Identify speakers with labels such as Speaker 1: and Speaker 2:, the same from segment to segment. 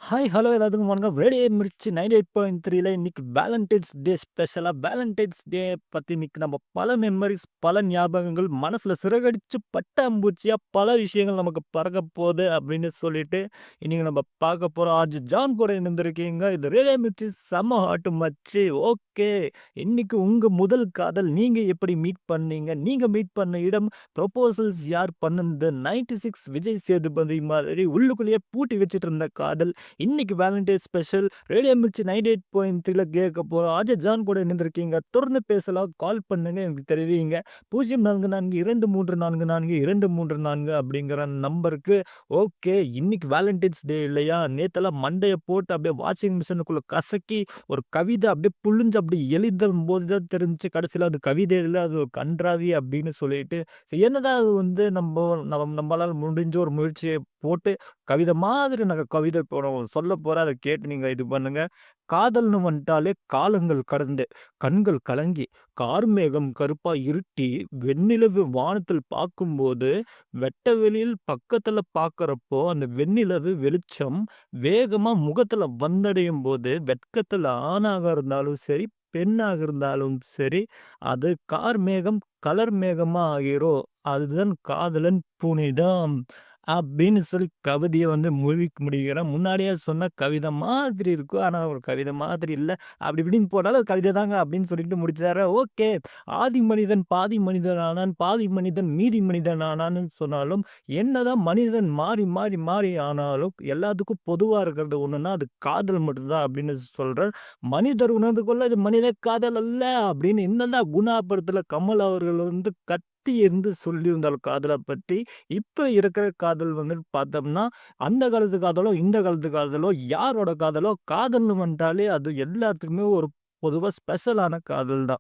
Speaker 1: Hi, hello எல்லாத்துக்கும் வணக்கம். Radio Mirchi 98.3ல இன்னைக்கு வேலண்டைன்ஸ் டே ஸ்பெஷலா வேலண்டைன்ஸ் டே பத்தி இன்னைக்கு நம்ம பல மெமரீஸ், பல ஞாபகங்கள் மனசுல சிறகடிச்சு பட்டாம்பூச்சியா பல விஷயங்கள் நமக்கு பறக்கப் போது அப்படின்னு சொல்லிட்டு, இன்னைக்கு நம்ம பார்க்க போறோம். ஆர்ஜே ஜான் கூட இணைந்திருக்கீங்க. இது ரேடியோ மிர்ச்சி செம்ம ஹாட்டு மச்சி. ஓகே. இன்னைக்கு உங்க முதல் காதல் நீங்க எப்படி மீட் பண்ணீங்க? நீங்க மீட் பண்ண இடம், ப்ரொபோசல்ஸ் யார் பண்ணுனது? 96 விஜய் சேதுபதி மாதிரி உள்ளுக்குள்ளேயே பூட்டி வச்சுட்டு இருந்த காதல். இன்னைக்கு வேலண்டைன் ஸ்பெஷல் ரேடியோ மிர்ச்சி 98.3ல கேட்க போறோம். அஜய் ஜான் கூட இணைந்திருக்கீங்க. தொடர்ந்து பேசலாம். கால் பண்ணுங்க. எனக்கு தெரிவிங்க. 0442344234 அப்படிங்கிற நம்பருக்கு. ஓகே. இன்னைக்கு வேலண்டைன்ஸ் டே இல்லையா? நேத்தெல்லாம் மண்டைய போட்டு அப்படியே வாஷிங் மிஷினுக்குள்ள கசக்கி ஒரு கவிதை அப்படியே புழிஞ்சு அப்படி எழுதும்போது தான் தெரிஞ்சுச்சு. கடைசியில அது கவிதை இல்ல. அது ஒரு கண்றாவி அப்படின்னு சொல்லிட்டு, சரி என்னதான் அது வந்து நம்மளால முடிஞ்ச ஒரு முயற்சிய போட்டு கவிதை மாதிரி நாங்க கவிதை சொல்லப் போறேன். அத கேட்டு நீங்க இது பண்ணுங்க. காதல்னு வந்துட்டாலே காலங்கள் கடந்து, கண்கள் கலங்கி, கார்மேகம் கருப்பா இருட்டி, வெண்ணிலவு வானத்தில் பார்க்கும்போது, வெட்ட வெளியில் பக்கத்துல பார்க்கறப்போ, அந்த வெண்ணிலவு வெளிச்சம் வேகமா முகத்துல வந்தடையும்போது, வெட்கத்துல ஆணாக இருந்தாலும் சரி, பெண்ணாக இருந்தாலும் சரி, அது கார்மேகம் கலர் மேகமா ஆகிரும். அதுதான் காதலன் புனிதம். அப்படின்னு சொல்லி கவிதைய வந்து முடிக்கிறேன். முன்னாடியே சொன்ன கவிதை மாதிரி இருக்கும். ஆனா ஒரு கவிதை மாதிரி இல்ல. அப்படி இப்படின்னு போட்டாலும் அது கவிதை தாங்க அப்படின்னு சொல்லிட்டு முடிச்சாரு. ஓகே. ஆதி மனிதன் பாதி மனிதன் ஆனான். பாதி மனிதன் மீதி மனிதன் ஆனான்னு சொன்னாலும், என்னதான் மனிதன் மாறி, மாறி, மாறி ஆனாலும் எல்லாத்துக்கும் பொதுவா இருக்கிறது ஒண்ணுன்னா, அது காதல் மட்டும் தான் அப்படின்னு சொல்றேன். மனிதர் உணர்ந்து கொள்ள இது மனித காதல் அல்ல அப்படின்னு என்னதான் குணா படத்துல கமல் அவர்கள் வந்து கத்தி இருந்து சொல்லியிருந்தாலும் காதல பத்தி, இப்ப இருக்கிற காதல் வந்து பார்த்தோம்னா, அந்த காலத்து காதலோ, இந்த காலத்து காதலோ, யாரோட காதலோ, காதல்னு வந்துட்டாலே அது எல்லாத்துக்குமே ஒரு பொதுவா ஸ்பெஷலான காதல் தான்.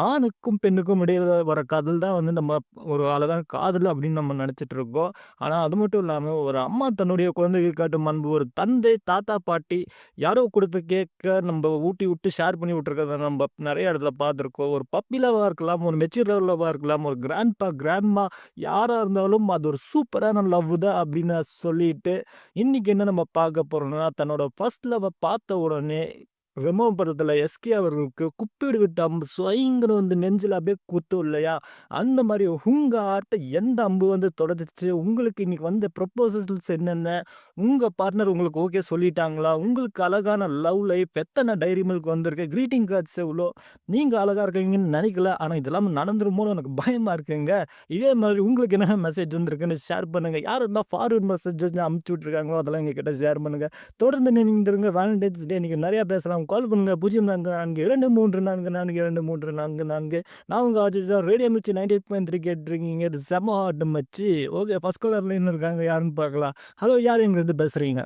Speaker 1: ஆணுக்கும், பெண்ணுக்கும் இடையில வர காதல் தான் வந்து நம்ம ஒரு அழகான காதல் அப்படின்னு நம்ம நெனச்சுட்டு இருக்கோம். ஆனா, அது மட்டும் இல்லாம ஒரு அம்மா தன்னுடைய குழந்தைக்கு காட்டும் அன்பு, ஒரு தந்தை, தாத்தா, பாட்டி யாரோ குடுத்த கேக்க நம்ம ஊட்டி விட்டு ஷேர் பண்ணி விட்டுருக்கிறத நம்ம நெறைய இடத்துல பார்த்துருக்கோம். ஒரு பப்பி லவ்வா இருக்கலாம், ஒரு மெச்சூர் லவ்வா இருக்கலாம், ஒரு கிராண்ட்பா, கிராண்ட்மா யாரா இருந்தாலும் அது ஒரு சூப்பரான லவ் தான் அப்படின்னு சொல்லிட்டு, இன்னைக்கு என்ன நம்ம பார்க்க போறோம்னா, தன்னோட ஃபர்ஸ்ட் லவ்வ பார்த்த உடனே ரெமோ படத்துல எஸ்கே அவர்களுக்கு குப்பிடு விட்ட அம்பு சொய்ங்கன்னு வந்து நெஞ்சில அப்படியே குத்தும் இல்லையா? அந்த மாரி உங்க ஹார்ட்ட எந்த அம்பு வந்து தொடுத்துச்சு? உங்களுக்கு இன்னைக்கு வந்த ப்ரொபோசல்ஸ் என்னென்ன? உங்க பார்ட்னர் உங்களுக்கு ஓகே சொல்லிட்டாங்களா? உங்களுக்கு அழகான லவ் லைஃப் எத்தன டைரி மில்க் வந்திருக்கு? கிரீட்டிங் கார்ட்ஸ் எவ்வளோ? நீங்க அழகா இருக்கீங்கன்னு நெனைக்கல. ஆனா இதெல்லாம் நடந்துருமோன்னு எனக்கு பயமா இருக்குங்க. இதே மாதிரி உங்களுக்கு என்னென்ன மெசேஜ் வந்திருக்குன்னு ஷேர் பண்ணுங்க. யாரெல்லாம் ஃபார்வர்ட் மெசேஜ் வந்து அனுப்பிச்சு விட்டுருக்காங்களோ, அதெல்லாம் எங்ககிட்ட ஷேர் பண்ணுங்க. தொடர்ந்து இணைந்திருங்க. வேலண்டைன்ஸ் டே இன்னைக்கு நெறைய பேசலாம். கால் பண்ணுங்க. 0442342344. நான் உங்க ஆஜிஸா ரேடியோ மிர்ச்சி 98.3 கேட்டுருக்கீங்க. இது செம்ம ஹாட் மச்சி. ஓகே. ஃபர்ஸ்ட் காலர் லைன்ல இருக்காங்க. யாருன்னு பார்க்கலாம். ஹலோ யார் எங்கேருந்து பேசுறீங்க?